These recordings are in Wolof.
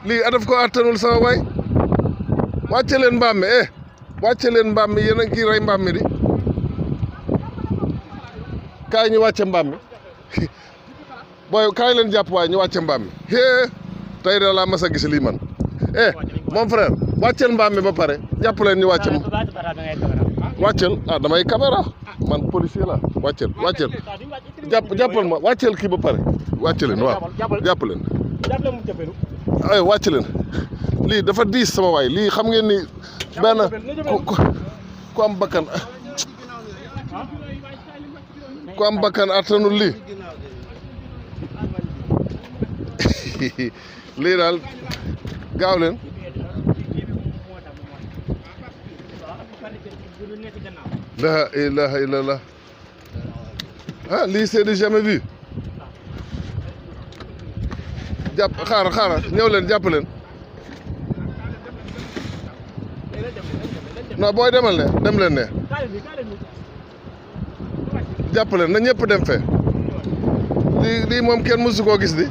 lii a def ko attanul sama waay wàcce leen mbaam mi wàcce leen mbaam mi yéen a ngi rey mbaam mi di kaay ñu wàcce mbaam mi booy kaay leen jàpp waaye ñu wàcce mbaam mi tey de laa mas a gis lii man mon frère wàccel mbaam mi ba pare jàpp leen ñu wàcce wàccel damay caméra man policier la wàccel jàppal ma wàccel kii ba pare wàcce leen waaw jàpp leen ay wàcc leen lii dafa diis sama waay lii xam ngeen ni benn ku am bakkan attanul lii lii daal gaaw leen la ilaha illallah lii c'est du jamais vu xaaral ñëw leen jàpp leen non booy demal ne dem leen ne jàpp leen na ñëpp dem fe lii moom kenn mësu koo gis di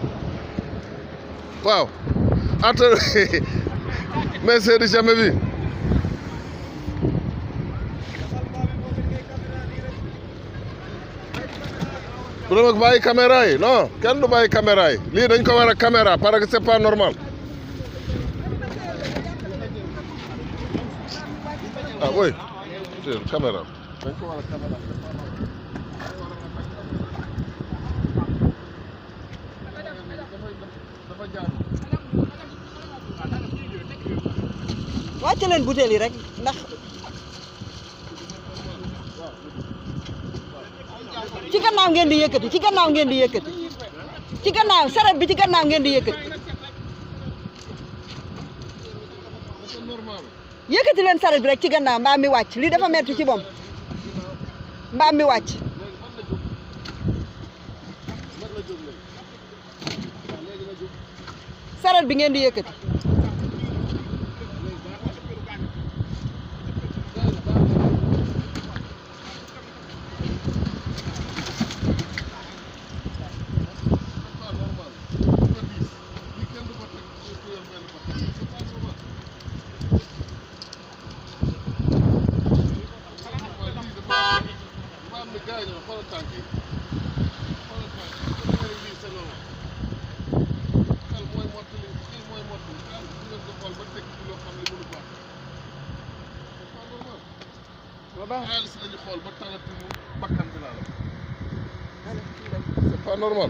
waaw mais c'est du jamais vu bu dama bàyyi caméra yi non kenn du bàyyi caméra yi lii dañ ko war a caméra parce que c'est pas normal oui caméra dañ ko war a caméra wàcce leen butéel yi rek ndax ci gannaaw ngeen di yëkkati ci gannaaw ngeen di yëkkati ci gannaaw saret bi ci gannaaw ngeen di yëkkati yëkkati leen saret bi rek ci gannaaw mbaam mi wàcc lii dafa metti ci moom mbaam mi wàcc saret bi ngeen di yëkkati c'est pas normal